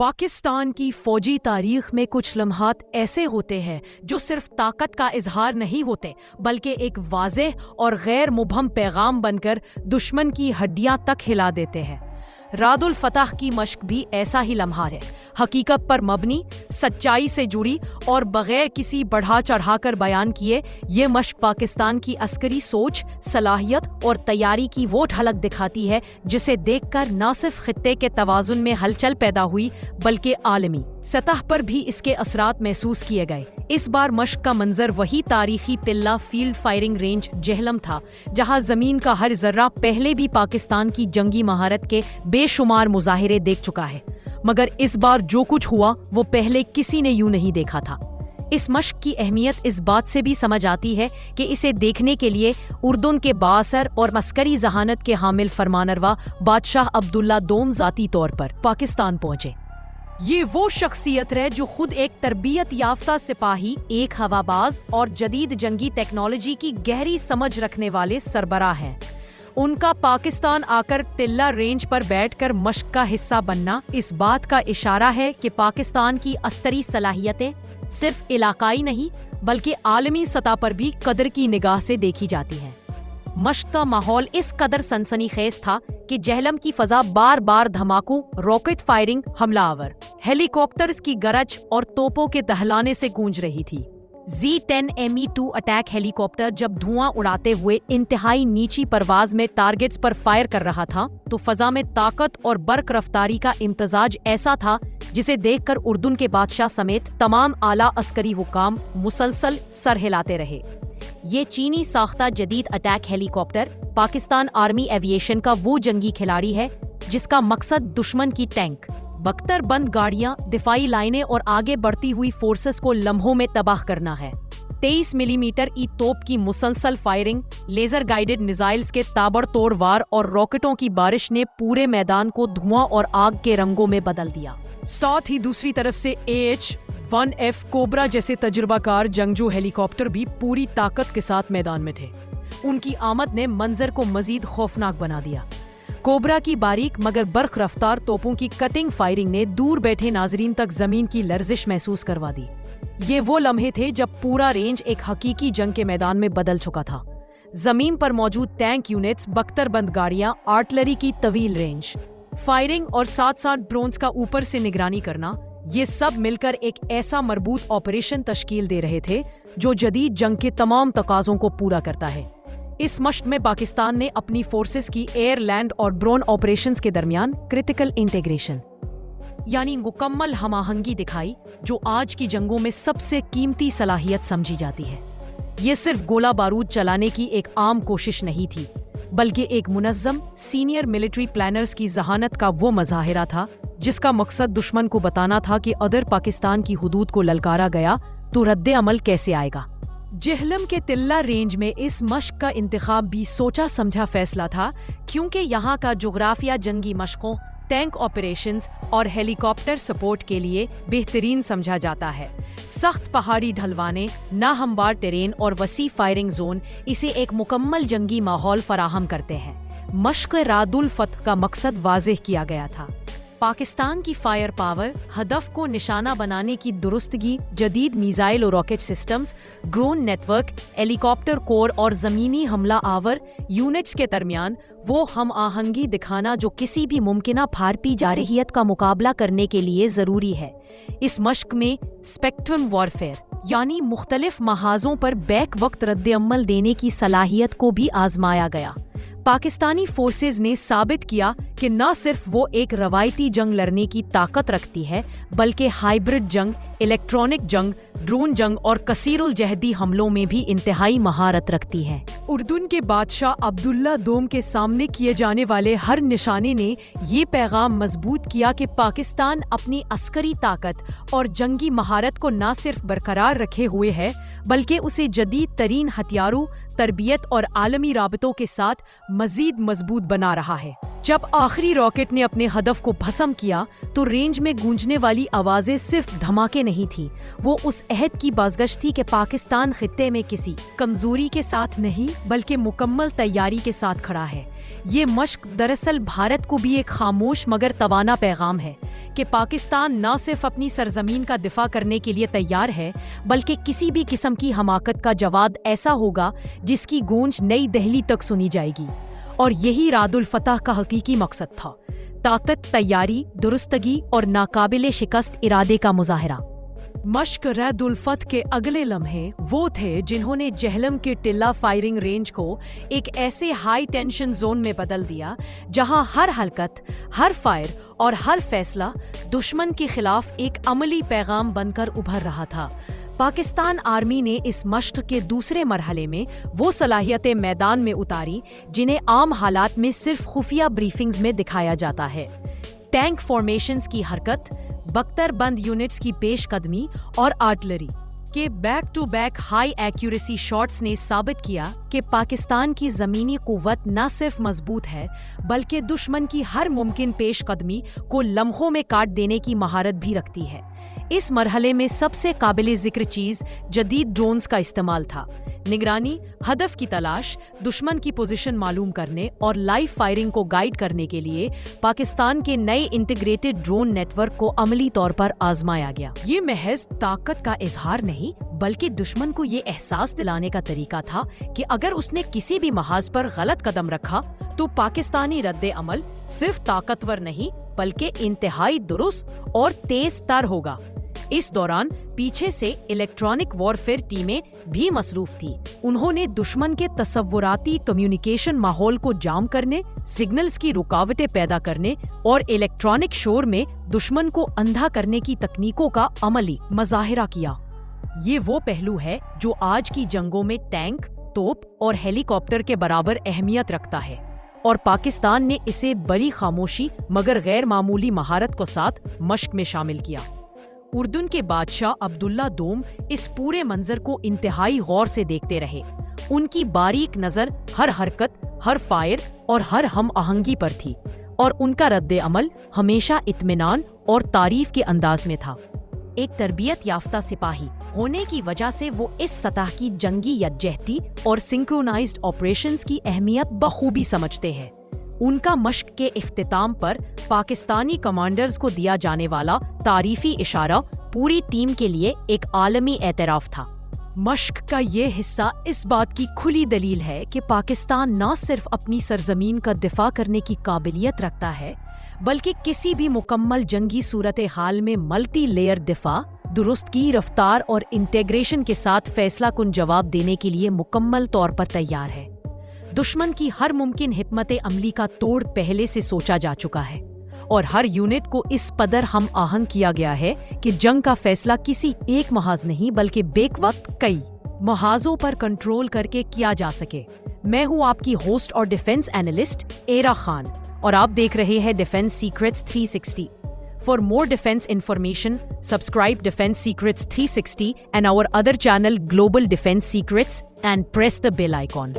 پاکستان کی فوجی تاریخ میں کچھ لمحات ایسے ہوتے ہیں جو صرف طاقت کا اظہار نہیں ہوتے بلکہ ایک واضح اور غیر مبہم پیغام بن کر دشمن کی ہڈیاں تک ہلا دیتے ہیں۔ راد الفتح کی مشق بھی ایسا ہی لمحہ ہے، حقیقت پر مبنی، سچائی سے جڑی اور بغیر کسی بڑھا چڑھا کر بیان کیے۔ یہ مشق پاکستان کی عسکری سوچ، صلاحیت اور تیاری کی وہ جھلک دکھاتی ہے جسے دیکھ کر نہ صرف خطے کے توازن میں ہلچل پیدا ہوئی بلکہ عالمی سطح پر بھی اس کے اثرات محسوس کیے گئے۔ اس بار مشق کا منظر وہی تاریخی پلہ فیلڈ فائرنگ رینج جہلم تھا، جہاں زمین کا ہر ذرہ پہلے بھی پاکستان کی جنگی مہارت کے بے شمار مظاہرے دیکھ چکا ہے، مگر اس بار جو کچھ ہوا وہ پہلے کسی نے یوں نہیں دیکھا تھا۔ اس مشق کی اہمیت اس بات سے بھی سمجھ آتی ہے کہ اسے دیکھنے کے لیے اردن کے بااثر اور عسکری ذہانت کے حامل فرمانروا بادشاہ عبداللہ دوم ذاتی طور پر پاکستان پہنچے۔ یہ وہ شخصیت ہے جو خود ایک تربیت یافتہ سپاہی، ایک ہواباز اور جدید جنگی ٹیکنالوجی کی گہری سمجھ رکھنے والے سربراہ ہیں۔ ان کا پاکستان آ کر ٹلہ رینج پر بیٹھ کر مشق کا حصہ بننا اس بات کا اشارہ ہے کہ پاکستان کی عسکری صلاحیتیں صرف علاقائی نہیں بلکہ عالمی سطح پر بھی قدر کی نگاہ سے دیکھی جاتی ہیں۔ مشق کا ماحول اس قدر سنسنی خیز تھا کہ جہلم کی فضا بار بار دھماکوں، راکٹ فائرنگ، حملہ آور ہیلی کاپٹرز کی گرج اور توپوں کے دہلانے سے گونج رہی تھی۔ Z10Me2 اٹیک ہیلی کاپٹر جب دھواں اڑاتے ہوئے انتہائی نیچی پرواز میں ٹارگٹس پر فائر کر رہا تھا تو فضا میں طاقت اور برق رفتاری کا امتزاج ایسا تھا جسے دیکھ کر اردن کے بادشاہ سمیت تمام اعلیٰ عسکری حکام مسلسل سر ہلاتے رہے۔ یہ چینی ساختہ جدید اٹیک ہیلی کاپٹر پاکستان آرمی ایویشن کا وہ جنگی کھلاڑی ہے جس کا مقصد دشمن کی ٹینک، بختر بند گاڑیاں، دفاعی لائنیں اور آگے بڑھتی ہوئی فورسز کو لمحوں میں تباہ کرنا ہے۔ 23 ملی میٹر ای توپ کی مسلسل فائرنگ، لیزر گائیڈڈ میزائلز کے تابڑ توڑ وار اور راکٹوں کی بارش نے پورے میدان کو دھواں اور آگ کے رنگوں میں بدل دیا۔ ساتھ ہی دوسری طرف سے AH-1F کوبرا جیسے تجربہ کار جنگجو ہیلی کاپٹر بھی پوری طاقت کے ساتھ میدان میں تھے۔ ان کی آمد نے منظر کو مزید خوفناک بنا دیا۔ کوبرا کی باریک مگر برق رفتار توپوں کی کٹنگ فائرنگ نے دور بیٹھے ناظرین تک زمین کی لرزش محسوس کروا دی۔ یہ وہ لمحے تھے جب پورا رینج ایک حقیقی جنگ کے میدان میں بدل چکا تھا۔ زمین پر موجود ٹینک یونٹس، بختر بند گاڑیاں، آرٹلری کی طویل رینج فائرنگ اور ساتھ ساتھ ڈرونز کا اوپر سے نگرانی کرنا، یہ سب مل کر ایک ایسا مربوط آپریشن تشکیل دے رہے تھے جو جدید جنگ کے تمام تقاضوں کو پورا کرتا ہے۔ اس مشق میں پاکستان نے اپنی فورسز کی ایئر، لینڈ اور ڈرون آپریشنز کے درمیان کرٹیکل انٹیگریشن یعنی مکمل ہم آہنگی دکھائی، جو آج کی جنگوں میں سب سے قیمتی صلاحیت سمجھی جاتی ہے۔ یہ صرف گولہ بارود چلانے کی ایک عام کوشش نہیں تھی بلکہ ایک منظم سینئر ملٹری پلانرز کی ذہانت کا وہ مظاہرہ تھا جس کا مقصد دشمن کو بتانا تھا کہ اگر پاکستان کی حدود کو للکارا گیا تو رد عمل کیسے آئے گا۔ جہلم کے ٹلہ رینج میں اس مشق کا انتخاب بھی سوچا سمجھا فیصلہ تھا، کیونکہ یہاں کا جغرافیہ جنگی مشقوں، ٹینک آپریشنز اور ہیلی کاپٹر سپورٹ کے لیے بہترین سمجھا جاتا ہے۔ سخت پہاڑی ڈھلوانے، ناہموار ٹیرین اور وسیع فائرنگ زون اسے ایک مکمل جنگی ماحول فراہم کرتے ہیں۔ مشق راد الفتح کا مقصد واضح کیا گیا تھا۔ پاکستان کی فائر پاور، ہدف کو نشانہ بنانے کی درستگی، جدید میزائل اور rocket systems, drone network, helicopter cover اور زمینی حملہ آور یونٹس کے درمیان وہ ہم آہنگی دکھانا جو کسی بھی ممکنہ بھارتی جارحیت کا مقابلہ کرنے کے لیے ضروری ہے۔ اس مشق میں اسپیکٹرم وارفیئر یعنی مختلف محاذوں پر بیک وقت رد عمل دینے کی صلاحیت کو بھی آزمایا گیا۔ پاکستانی فورسز نے ثابت کیا کہ نہ صرف وہ ایک روایتی جنگ لڑنے کی طاقت رکھتی ہے بلکہ ہائبرڈ جنگ، الیکٹرانک جنگ، ڈرون جنگ اور کثیر الجہتی حملوں میں بھی انتہائی مہارت رکھتی ہے۔ اردن کے بادشاہ عبداللہ دوم کے سامنے کیے جانے والے ہر نشانے نے یہ پیغام مضبوط کیا کہ پاکستان اپنی عسکری طاقت اور جنگی مہارت کو نہ صرف برقرار رکھے ہوئے ہے بلکہ اسے جدید ترین ہتھیاروں، تربیت اور عالمی رابطوں کے ساتھ مزید مضبوط بنا رہا ہے۔ جب آخری راکٹ نے اپنے ہدف کو بھسم کیا تو رینج میں گونجنے والی آوازیں صرف دھماکے نہیں تھیں، وہ اس عہد کی بازگشت تھی کہ پاکستان خطے میں کسی کمزوری کے ساتھ نہیں بلکہ مکمل تیاری کے ساتھ کھڑا ہے۔ یہ مشق دراصل بھارت کو بھی ایک خاموش مگر توانا پیغام ہے کہ پاکستان نہ صرف اپنی سرزمین کا دفاع کرنے کے لیے تیار ہے بلکہ کسی بھی قسم کی حماقت کا جواب ایسا ہوگا جس کی گونج نئی دہلی تک سنی جائے گی۔ اور یہی راد الفتح کا حقیقی مقصد تھا، طاقت، تیاری، درستگی اور ناقابل شکست ارادے کا مظاہرہ۔ مشق رد الفتح کے اگلے لمحے وہ تھے جنہوں نے جہلم کے ٹلہ فائرنگ رینج کو ایک ایسے ہائی ٹینشن زون میں بدل دیا جہاں ہر حرکت، ہر فائر اور ہر فیصلہ دشمن کے خلاف ایک عملی پیغام بن کر ابھر رہا تھا۔ پاکستان آرمی نے اس مشق کے دوسرے مرحلے میں وہ صلاحیتیں میدان میں اتاری جنہیں عام حالات میں صرف خفیہ بریفنگز میں دکھایا جاتا ہے۔ ٹینک فارمیشنز کی حرکت، بختر بند یونٹس کی پیش قدمی اور آرٹلری کے back to back high accuracy shots نے ثابت کیا کہ پاکستان کی زمینی قوت نہ صرف مضبوط ہے بلکہ دشمن کی ہر ممکن پیش قدمی کو لمحوں میں کاٹ دینے کی مہارت بھی رکھتی ہے۔ اس مرحلے میں سب سے قابل ذکر چیز جدید ڈرونز کا استعمال تھا۔ نگرانی، ہدف کی تلاش، دشمن کی پوزیشن معلوم کرنے اور لائیو فائرنگ کو گائیڈ کرنے کے لیے پاکستان کے نئے انٹیگریٹڈ ڈرون نیٹ ورک کو عملی طور پر آزمایا گیا۔ یہ محض طاقت کا اظہار نہیں بلکہ دشمن کو یہ احساس دلانے کا طریقہ تھا کہ اگر اس نے کسی بھی محاذ پر غلط قدم رکھا تو پاکستانی رد عمل صرف طاقتور نہیں بلکہ انتہائی درست اور تیز تر ہوگا۔ اس دوران پیچھے سے الیکٹرانک وارفیئر ٹیمیں بھی مصروف تھیں۔ انہوں نے دشمن کے تصوراتی کمیونیکیشن ماحول کو جام کرنے، سگنلز کی رکاوٹیں پیدا کرنے اور الیکٹرانک شور میں دشمن کو اندھا کرنے کی تکنیکوں کا عملی مظاہرہ کیا۔ یہ وہ پہلو ہے جو آج کی جنگوں میں ٹینک، توپ اور ہیلی کاپٹر کے برابر اہمیت رکھتا ہے، اور پاکستان نے اسے بڑی خاموشی مگر غیر معمولی مہارت کو ساتھ مشق میں شامل کیا۔ اردن کے بادشاہ عبداللہ دوم اس پورے منظر کو انتہائی غور سے دیکھتے رہے۔ ان کی باریک نظر ہر حرکت، ہر فائر اور ہر ہم آہنگی پر تھی، اور ان کا رد عمل ہمیشہ اطمینان اور تعریف کے انداز میں تھا۔ ایک تربیت یافتہ سپاہی ہونے کی وجہ سے وہ اس سطح کی جنگی یکجہتی اور سنکرونائزڈ آپریشنز کی اہمیت بخوبی سمجھتے ہیں۔ ان کا مشق کے اختتام پر پاکستانی کمانڈرز کو دیا جانے والا تعریفی اشارہ پوری ٹیم کے لیے ایک عالمی اعتراف تھا۔ مشق کا یہ حصہ اس بات کی کھلی دلیل ہے کہ پاکستان نہ صرف اپنی سرزمین کا دفاع کرنے کی قابلیت رکھتا ہے بلکہ کسی بھی مکمل جنگی صورتحال میں ملٹی لیئر دفاع، درستگی، رفتار اور انٹیگریشن کے ساتھ فیصلہ کن جواب دینے کے لیے مکمل طور پر تیار ہے۔ دشمن کی ہر ممکن حکمت عملی کا توڑ پہلے سے سوچا جا چکا ہے، اور ہر یونٹ کو اس قدر ہم آہنگ کیا گیا ہے کہ جنگ کا فیصلہ کسی ایک محاذ نہیں بلکہ بیک وقت کئی محاذوں پر کنٹرول کر کے کیا جا سکے۔ میں ہوں آپ کی ہوسٹ اور ڈیفنس اینالسٹ ایرا خان، اور آپ دیکھ رہے ہیں defence secrets 360۔ For more defense information, subscribe Defense Secrets 360 and our other channel Global Defense Secrets and press the bell icon.